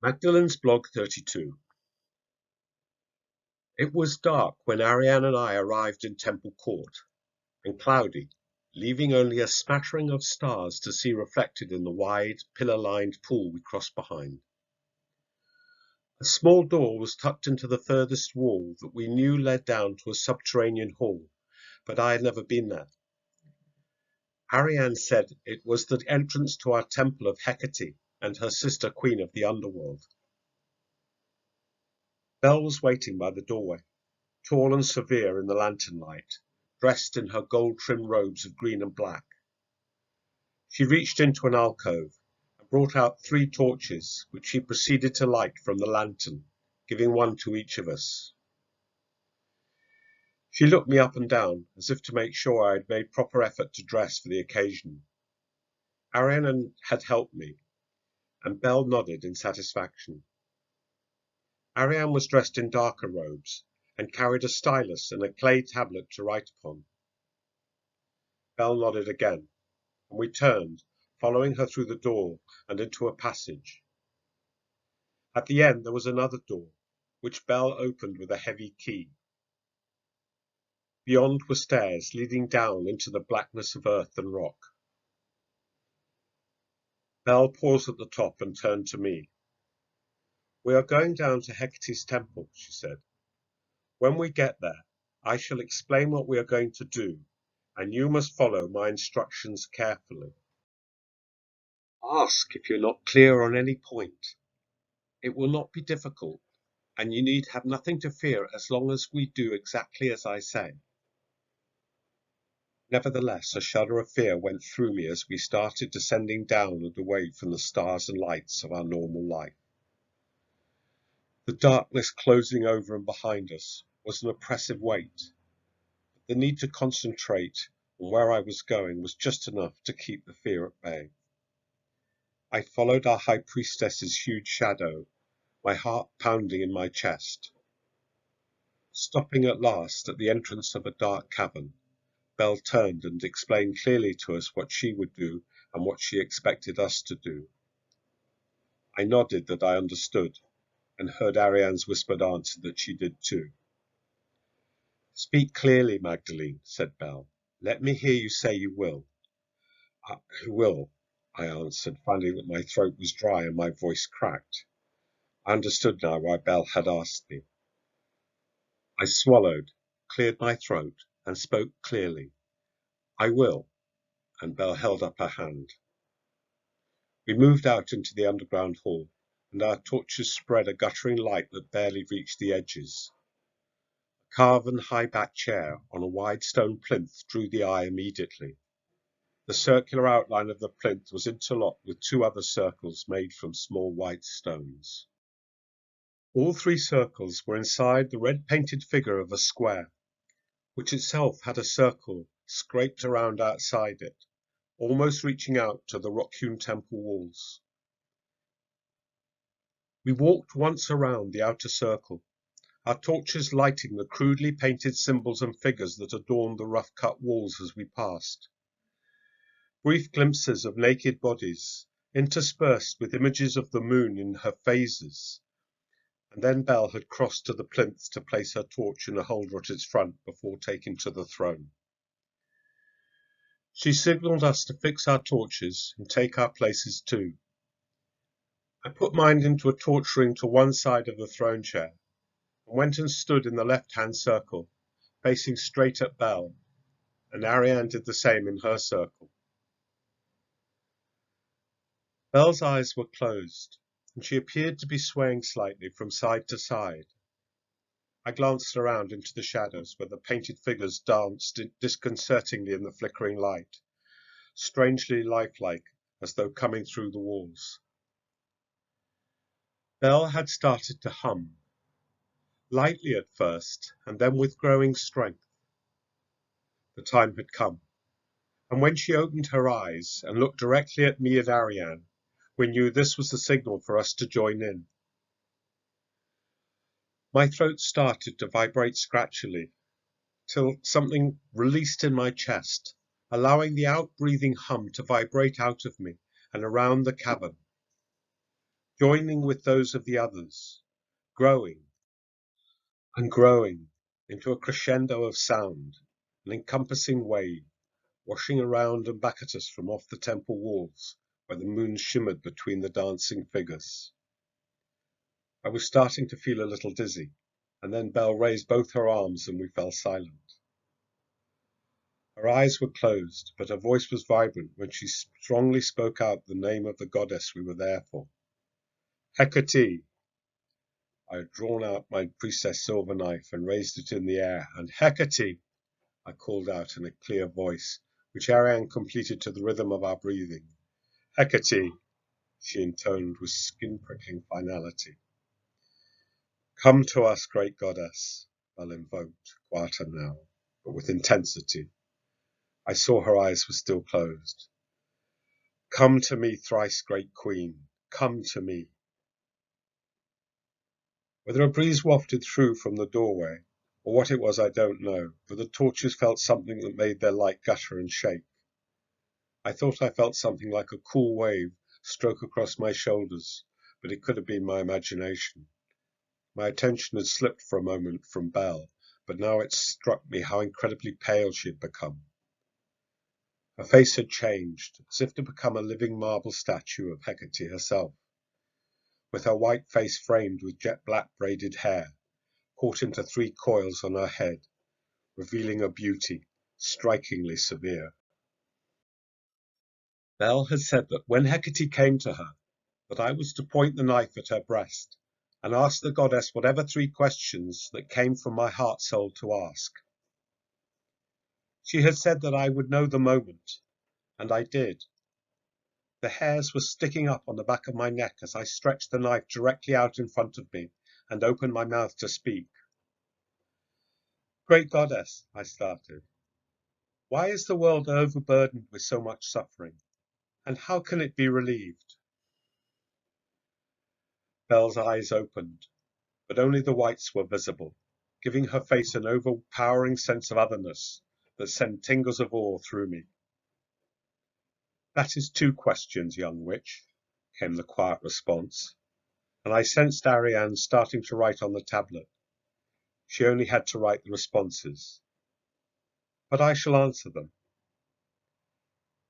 Magdalene's blog 32. It was dark when Ariane and I arrived in Temple Court, and cloudy, leaving only a smattering of stars to see reflected in the wide, pillar-lined pool we crossed behind. A small door was tucked into the furthest wall that we knew led down to a subterranean hall, but I had never been there. Ariane said it was the entrance to our temple of Hecate and her sister queen of the underworld. Belle was waiting by the doorway, tall and severe in the lantern light, dressed in her gold-trimmed robes of green and black. She reached into an alcove and brought out 3 torches, which she proceeded to light from the lantern, giving one to each of us. She looked me up and down, as if to make sure I had made proper effort to dress for the occasion. Ariane had helped me, and Belle nodded in satisfaction. Ariane was dressed in darker robes, and carried a stylus and a clay tablet to write upon. Belle nodded again, and we turned, following her through the door and into a passage. At the end there was another door, which Belle opened with a heavy key. Beyond were stairs leading down into the blackness of earth and rock. Belle paused at the top and turned to me. "We are going down to Hecate's temple," she said. "When we get there, I shall explain what we are going to do, and you must follow my instructions carefully. Ask if you're not clear on any point. It will not be difficult, and you need have nothing to fear as long as we do exactly as I say." Nevertheless, a shudder of fear went through me as we started descending down and away from the stars and lights of our normal life. The darkness closing over and behind us was an oppressive weight, but the need to concentrate on where I was going was just enough to keep the fear at bay. I followed our high priestess's huge shadow, my heart pounding in my chest. Stopping at last at the entrance of a dark cavern, Belle turned and explained clearly to us what she would do and what she expected us to do. I nodded that I understood, and heard Ariane's whispered answer that she did too. "Speak clearly, Magdalene," said Belle. "Let me hear you say you will." "I will," I answered, finding that my throat was dry and my voice cracked. I understood now why Belle had asked me. I swallowed, cleared my throat, and spoke clearly. "I will," and Belle held up her hand. We moved out into the underground hall, and our torches spread a guttering light that barely reached the edges. A carven high-backed chair on a wide stone plinth drew the eye immediately. The circular outline of the plinth was interlocked with 2 other circles made from small white stones. All 3 circles were inside the red-painted figure of a square, which itself had a circle scraped around outside it, almost reaching out to the rock-hewn temple walls. We walked once around the outer circle, our torches lighting the crudely painted symbols and figures that adorned the rough-cut walls as we passed. Brief glimpses of naked bodies, interspersed with images of the moon in her phases, and then Belle had crossed to the plinth to place her torch in a holder at its front before taking to the throne. She signalled us to fix our torches and take our places too. I put mine into a torch ring to one side of the throne chair, and went and stood in the left-hand circle, facing straight at Belle, and Ariane did the same in her circle. Belle's eyes were closed, and she appeared to be swaying slightly from side to side. I glanced around into the shadows where the painted figures danced disconcertingly in the flickering light, strangely lifelike as though coming through the walls. Belle had started to hum, lightly at first, and then with growing strength. The time had come, and when she opened her eyes and looked directly at me and Ariane, we knew this was the signal for us to join in. My throat started to vibrate scratchily, till something released in my chest, allowing the out-breathing hum to vibrate out of me and around the cavern. joining with those of the others, growing and growing into a crescendo of sound, an encompassing wave, washing around and back at us from off the temple walls where the moon shimmered between the dancing figures. I was starting to feel a little dizzy, and then Belle raised both her arms and we fell silent. Her eyes were closed, but her voice was vibrant when she strongly spoke out the name of the goddess we were there for. Hecate! I had drawn out my priestess silver knife and raised it in the air, and Hecate! I called out in a clear voice, which Ariane completed to the rhythm of our breathing. Hecate! She intoned with skin-prickling finality. Come to us, great goddess, Belle invoked, quieter now, but with intensity. I saw her eyes were still closed. Come to me, thrice great queen, come to me. Whether a breeze wafted through from the doorway, or what it was I don't know, but the torches felt something that made their light gutter and shake. I thought I felt something like a cool wave stroke across my shoulders, but it could have been my imagination. My attention had slipped for a moment from Belle, but now it struck me how incredibly pale she had become. Her face had changed, as if to become a living marble statue of Hecate herself, with her white face framed with jet-black braided hair, caught into 3 coils on her head, revealing a beauty strikingly severe. Belle had said that when Hecate came to her, that I was to point the knife at her breast, and ask the goddess whatever 3 questions that came from my heart-soul to ask. She had said that I would know the moment, and I did. The hairs were sticking up on the back of my neck as I stretched the knife directly out in front of me and opened my mouth to speak. Great goddess, I started, why is the world overburdened with so much suffering, and how can it be relieved? Belle's eyes opened, but only the whites were visible, giving her face an overpowering sense of otherness that sent tingles of awe through me. That is 2 questions, young witch, came the quiet response, and I sensed Ariane starting to write on the tablet. She only had to write the responses. But I shall answer them.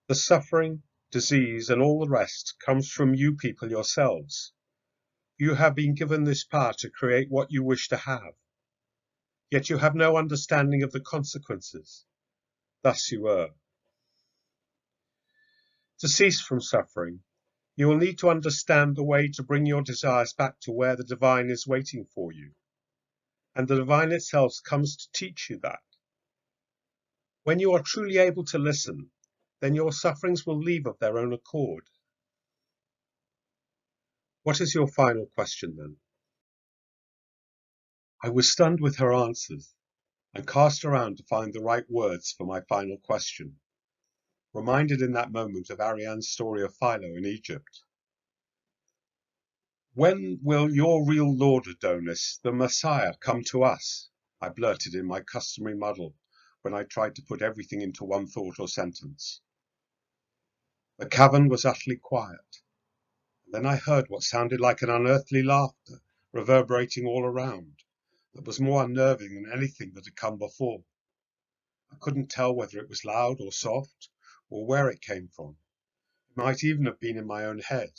The suffering, disease, and all the rest comes from you people yourselves. You have been given this power to create what you wish to have. Yet you have no understanding of the consequences. Thus you err. To cease from suffering, you will need to understand the way to bring your desires back to where the divine is waiting for you. And the divine itself comes to teach you that. When you are truly able to listen, then your sufferings will leave of their own accord. What is your final question, then? I was stunned with her answers, and cast around to find the right words for my final question, reminded in that moment of Ariane's story of Philo in Egypt. When will your real Lord Adonis, the Messiah, come to us? I blurted in my customary muddle, when I tried to put everything into one thought or sentence. The cavern was utterly quiet. Then I heard what sounded like an unearthly laughter reverberating all around, that was more unnerving than anything that had come before. I couldn't tell whether it was loud or soft, or where it came from. It might even have been in my own head.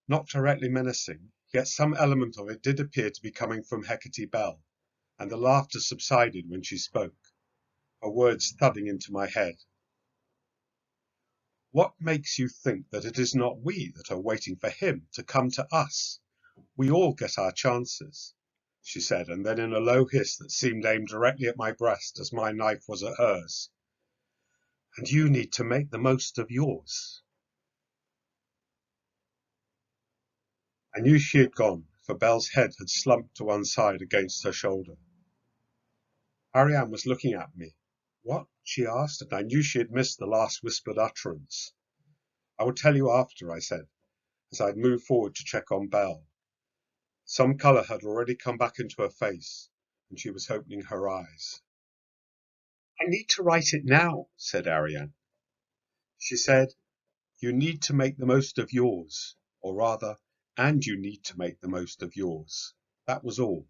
Not directly menacing, yet some element of it did appear to be coming from Hecate Belle, and the laughter subsided when she spoke, her words thudding into my head. What makes you think that it is not we that are waiting for him to come to us? We all get our chances, she said, and then in a low hiss that seemed aimed directly at my breast as my knife was at hers. And you need to make the most of yours. I knew she had gone, for Belle's head had slumped to one side against her shoulder. Ariane was looking at me. What? She asked, and I knew she had missed the last whispered utterance. I will tell you after, I said, as I had moved forward to check on Belle. Some colour had already come back into her face, and she was opening her eyes. I need to write it now, said Ariane. She said, you need to make the most of yours. Or rather, and you need to make the most of yours. That was all.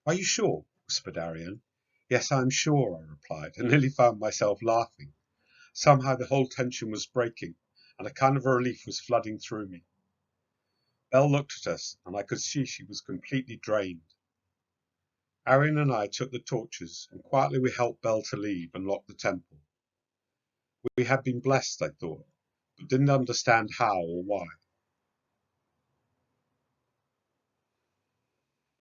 Are you sure? Whispered Arian. Yes, I am sure, I replied, and nearly found myself laughing. Somehow the whole tension was breaking, and a kind of relief was flooding through me. Belle looked at us, and I could see she was completely drained. Arian and I took the torches, and quietly we helped Belle to leave and lock the temple. We had been blessed, I thought, but didn't understand how or why.